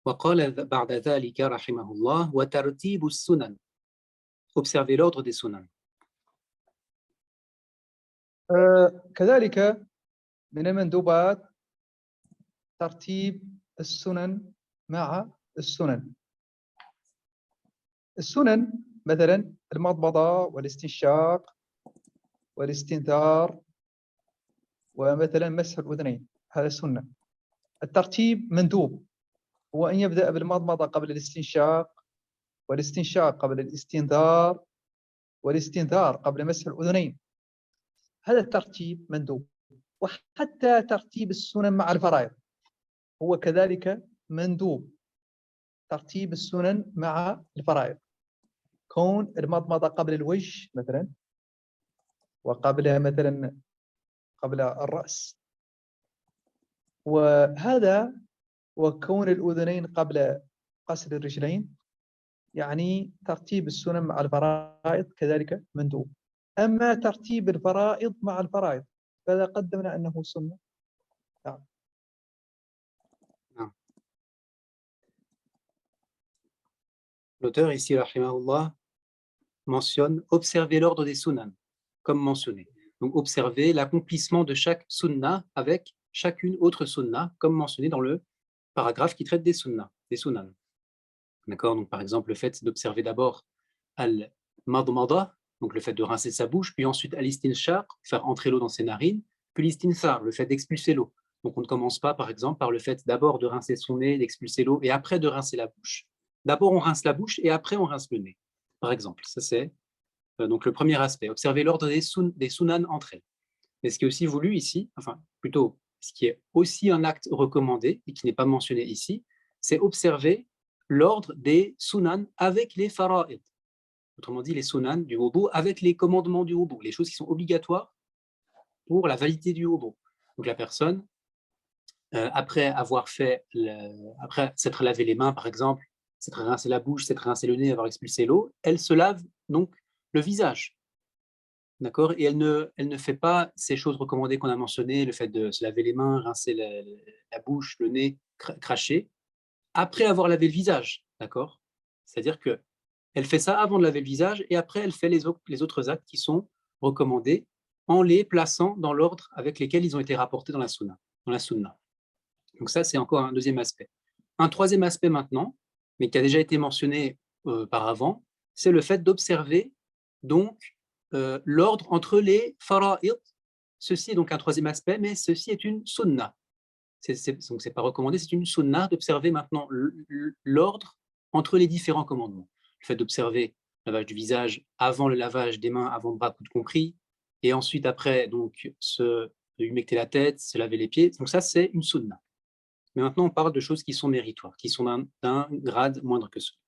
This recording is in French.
وقال بعد ذلك رحمه الله وترتيب السنن. Observer l'ordre des sunan. كذلك من المندوبات ترتيب السنن مع السنن. السنن مثلا المضمضة والاستنشاق والاستنثار ومثلا مسح الأذنين، هذا سنة. الترتيب مندوب، هو أن يبدأ بالمضمضة قبل الاستنشاق، والاستنشاق قبل الاستنثار، والاستنثار قبل مسح الأذنين. هذا الترتيب مندوب. وحتى ترتيب السنن مع الفرائض هو كذلك مندوب، ترتيب السنن مع الفرائض، كون المضمضة قبل الوجه مثلا، وقبل مثلا قبل الرأس، وهذا وكون الأذنين قبل غسل الرجلين، يعني ترتيب السنن مع الفرائض كذلك مندوب. أما ترتيب الفرائض مع الفرائض فلا قدمنا أنه سنة. L'auteur ici, rahimahullah, mentionne observer l'ordre des sunan, comme mentionné. Donc observer l'accomplissement de chaque sunna avec chacune autre sunna, comme mentionné dans le paragraphe qui traite des sunna, des sunan. D'accord? Donc par exemple, le fait d'observer d'abord al-madmada, donc le fait de rincer sa bouche, puis ensuite al-istinshaq, faire entrer l'eau dans ses narines, puis l'istinthar, le fait d'expulser l'eau. Donc on ne commence pas par exemple par le fait d'abord de rincer son nez, d'expulser l'eau, et après de rincer la bouche. D'abord on rince la bouche et après on rince le nez, par exemple. Ça c'est donc le premier aspect, observer l'ordre des sunan entre elles. Mais ce qui est aussi voulu ici, enfin plutôt ce qui est aussi un acte recommandé et qui n'est pas mentionné ici, c'est observer l'ordre des sunan avec les fara'id. Autrement dit, les sunan du wudu avec les commandements du wudu, les choses qui sont obligatoires pour la validité du wudu. Donc la personne, après avoir fait, après s'être lavé les mains par exemple, s'être rincé la bouche, s'être rincé le nez, avoir expulsé l'eau, elle se lave donc le visage. D'accord? Et elle ne fait pas ces choses recommandées qu'on a mentionnées, le fait de se laver les mains, rincer la bouche, le nez, cracher, après avoir lavé le visage. D'accord? C'est-à-dire qu'elle fait ça avant de laver le visage et après elle fait les autres actes qui sont recommandés en les plaçant dans l'ordre avec lesquels ils ont été rapportés dans la sunna. Donc ça, c'est encore un deuxième aspect. Un troisième aspect maintenant, mais qui a déjà été mentionné par avant, c'est le fait d'observer donc l'ordre entre les fara'id. Ceci est donc un troisième aspect, mais ceci est une sunna. Donc c'est pas recommandé, c'est une sunna d'observer maintenant l'ordre entre les différents commandements. Le fait d'observer le lavage du visage avant le lavage des mains, avant le bras, coude compris, et ensuite après donc se humecter la tête, se laver les pieds. Donc ça c'est une sunna. Mais maintenant on parle de choses qui sont méritoires, qui sont d'un grade moindre que cela.